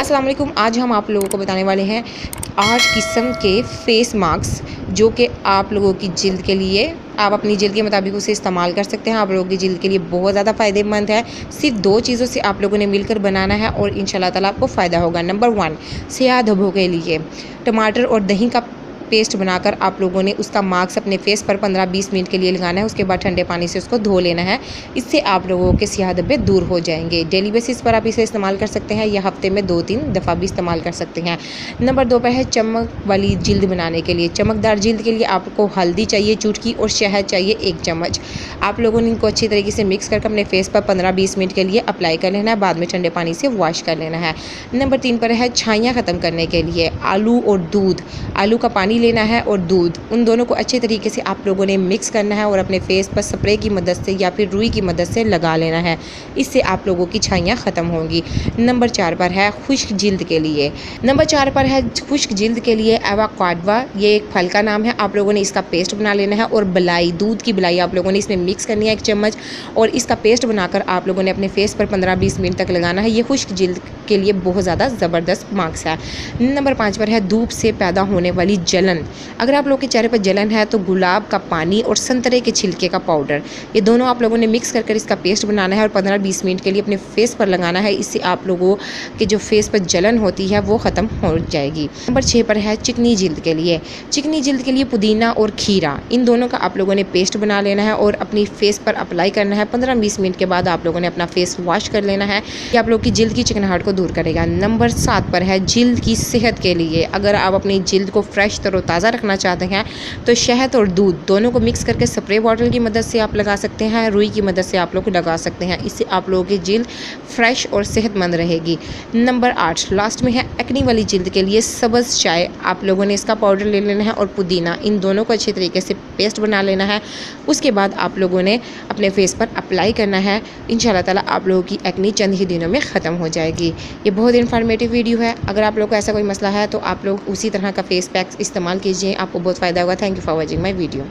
अस्सलाम वालेकुम। आज हम आप लोगों को बताने वाले हैं 8 किस्म के फेस मास्क जो कि आप लोगों की जिल्द के लिए आप अपनी जिल्द के मुताबिक उसे इस्तेमाल कर सकते हैं। आप लोगों की जिल्द के लिए बहुत ज़्यादा फ़ायदेमंद है। सिर्फ 2 चीज़ों से आप लोगों ने मिलकर बनाना है और इंशाल्लाह ताला आपको फ़ायदा होगा। नंबर 1, स्याह धब्बों के लिए टमाटर और दही का पेस्ट बनाकर आप लोगों ने उसका मास्क अपने फेस पर 15-20 मिनट के लिए लगाना है। उसके बाद ठंडे पानी से उसको धो लेना है। इससे आप लोगों के स्याह धब्बे दूर हो जाएंगे। डेली बेसिस पर आप इसे इस्तेमाल कर सकते हैं या हफ्ते में 2-3 दफ़ा भी इस्तेमाल कर सकते हैं। नंबर 2 पर है चमक वाली जिल्द बनाने के लिए। चमकदार जिल्द के लिए आपको हल्दी चाहिए चुटकी और शहद चाहिए 1 चम्मच। आप लोगों ने इनको अच्छी तरीके से मिक्स करके अपने फेस पर 15-20 मिनट के लिए अप्लाई कर लेना है। बाद में ठंडे पानी से वॉश कर लेना है। नंबर 3 पर है छाइयाँ ख़त्म करने के लिए। आलू और दूध, आलू का पानी लेना है और दूध, उन दोनों को अच्छे तरीके से आप लोगों ने मिक्स करना है और अपने फेस पर स्प्रे की मदद से या फिर रुई की मदद से लगा लेना है। इससे आप लोगों की छाइयाँ ख़त्म होंगी। नंबर 4 पर है खुश्क जिल्द के लिए। नंबर 4 पर है खुश्क जिल्द के लिए एवोकाडो। ये एक फल का नाम है। आप लोगों ने इसका पेस्ट बना लेना है और बलाई, दूध की बलाई आप लोगों ने इसमें मिक्स करनी है 1 चम्मच और इसका पेस्ट बनाकर आप लोगों ने अपने फेस पर 15-20 मिनट तक लगाना है। ये खुश्क जिल्द के लिए बहुत ज़्यादा ज़बरदस्त मास्क है। नंबर 5 पर है धूप से पैदा होने वाली जलन। अगर आप लोगों के चेहरे पर जलन है तो गुलाब का पानी और संतरे के छिलके का पाउडर, ये दोनों आप लोगों ने मिक्स कर इसका पेस्ट बनाना है और 15-20 मिनट के लिए अपने फेस पर लगाना है। इससे आप लोगों के जो फेस पर जलन होती है वो ख़त्म हो जाएगी। नंबर 6 पर है चिकनी जिल्द के लिए। चिकनी जिल्द के लिए पुदीना और खीरा, इन दोनों का आप लोगों ने पेस्ट बना लेना है और अपनी फेस पर अप्लाई करना है। 15-20 मिनट के बाद आप लोगों ने अपना फेस वॉश कर लेना है। ये आप लोग की जिल्द की चिकनाहट को दूर करेगा। नंबर 7 पर है जिल्द की सेहत के लिए। अगर आप अपनी जिल्द को फ्रेश तरोताज़ा रखना चाहते हैं तो शहद और दूध दोनों को मिक्स करके स्प्रे बॉटल की मदद से आप लगा सकते हैं। रुई की मदद से आप लोग लगा सकते हैं। इससे आप लोगों की जिल्द फ्रेश और सेहतमंद रहेगी। नंबर 8 लास्ट में है एक्नी वाली जिल्द के लिए सब्ज़ चाय। आप लोगों ने इसका पाउडर ले लेना है और पुदीना, इन दोनों को अच्छे तरीके से पेस्ट बना लेना है। उसके बाद आप लोगों ने अपने फेस पर अप्लाई करना है। इंशाल्लाह ताला आप लोगों की एक्नी चंद ही दिनों में ख़त्म हो जाएगी। ये बहुत इन्फॉर्मेटिव वीडियो है। अगर आप लोगों को ऐसा कोई मसला है तो आप लोग उसी तरह का फेस पैक इस्तेमाल कीजिए, आपको बहुत फ़ायदा होगा। Thank you for watching my video.